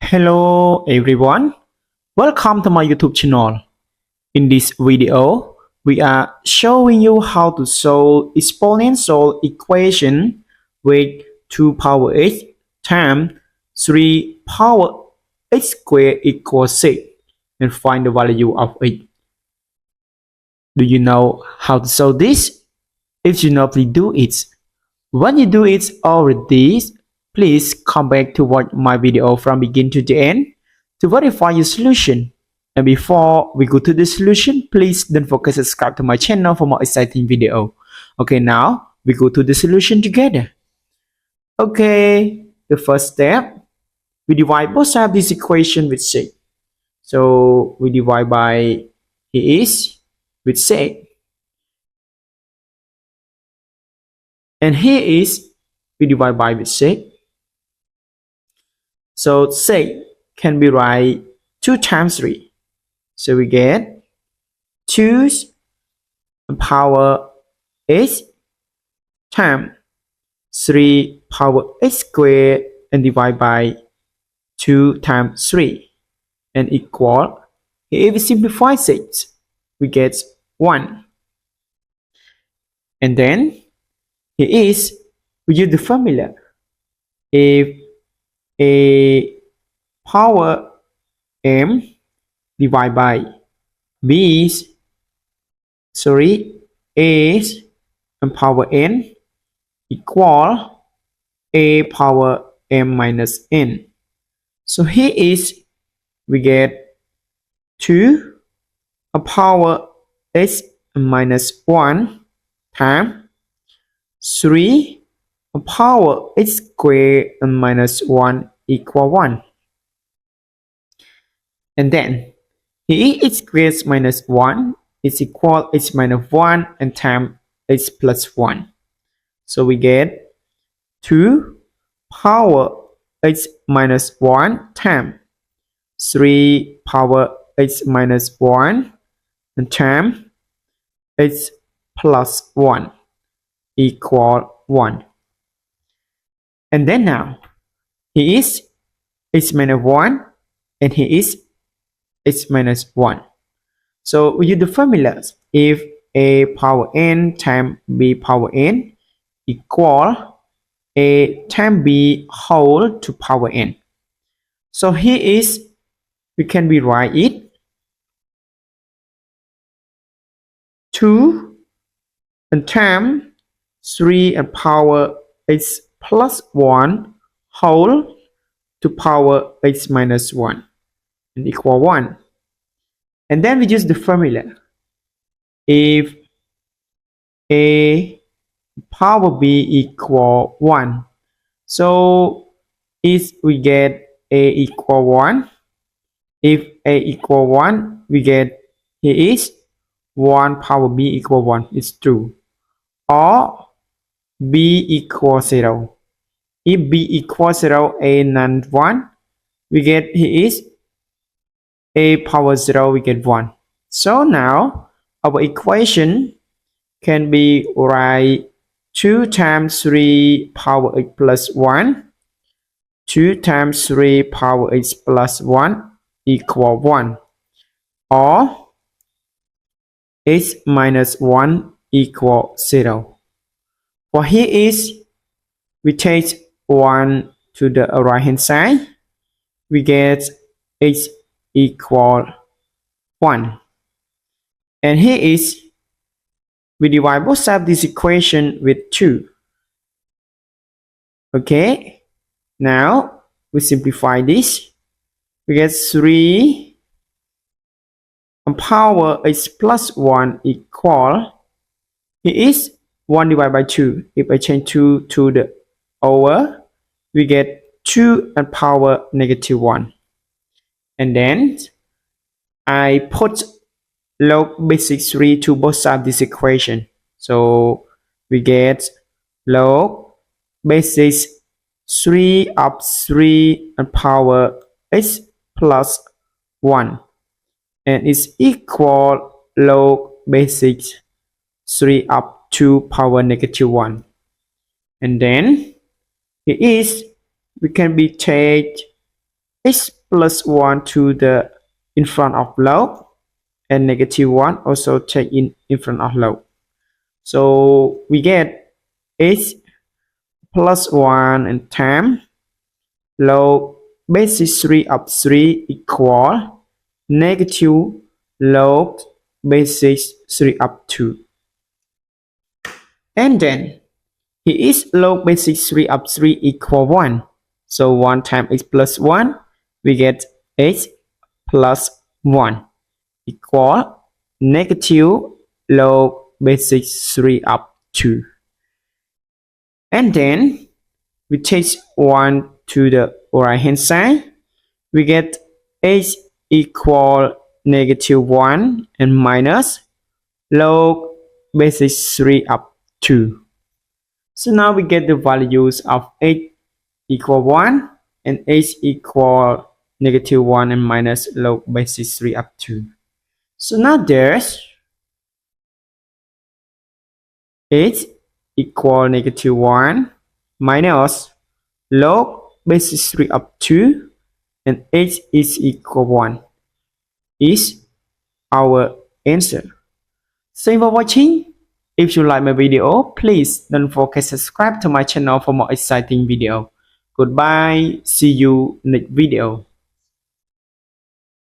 Hello everyone, welcome to my YouTube channel. In this video, we are showing you how to solve exponential equation with 2 power x times 3 power x squared equals 6 and find the value of it. Do you know how to solve this? If you know, please do it. When you do it already, please come back to watch my video from begin to the end to verify your solution. And before we go to the solution, please don't forget to subscribe to my channel for more exciting video. Okay, now we go to the solution together. Okay, the first step, we divide both sides of this equation with 6. So we divide by here is with 6. And here is we divide by with 6. So 6 can be write 2 times 3. So we get 2 power x times 3 power x squared and divide by 2 times 3 and equal. If we simplify 6, we get 1. And then here is we use the formula. If a power m divided by b a and power n equal a power m minus n. So here is we get 2 a power x minus 1 times 3 a power x squared and minus 1 equal 1. And then here x squared minus 1 is equal x minus 1 and times x plus 1. So we get 2 power x minus 1 times 3 power x minus 1 and times x plus 1 equal 1. And then now here is x minus 1 and here is x minus 1. So we use the formulas. If a power n times b power n equal a times b whole to power n. So here is we can rewrite it 2 and times 3 and power x plus 1 whole to power x minus 1 and equal 1. And then we use the formula. If a power b equal 1, so is we get a equal 1. If a equal 1, we get here is 1 power b equal 1 is 2. Or b equals 0. If b equals 0, a non 1, we get here is a power 0, we get 1. So now our equation can be write 2 times 3 power x plus 1, 2 times 3 power x plus 1 equal 1. Or x minus 1 equal 0. For here is we take 1 to the right hand side, we get x equal 1. And here is we divide both sides of this equation with 2. Okay, now we simplify this. We get 3 and power x plus 1 equal, here is 1 divided by 2. If I change 2 to the over, we get 2 and power negative 1. And then I put log basic 3 to both sides of this equation. So we get log basic 3 of 3 and power x plus 1. And it's equal log basic 3 up 2 power negative 1. And then here is we can be take x plus 1 to the in front of log, and negative 1 also take in front of log. So we get x plus 1 and times log basis 3 of 3 equal negative log basis 3 of 2. And then here is log basis 3 of 3 equal 1. So 1 times x plus 1, we get x plus 1 equal negative log basis 3 of 2. And then we take 1 to the right hand side. We get x equal negative 1 and minus log basis 3 of 2. So now we get the values of x equal 1 and x equal negative 1 and minus log basis 3 of 2. So now there's x equal negative 1 minus log basis 3 of 2 and x is equal 1 is our answer. Thanks for watching. If you like my video, please don't forget to subscribe to my channel for more exciting video. Goodbye. See you next video.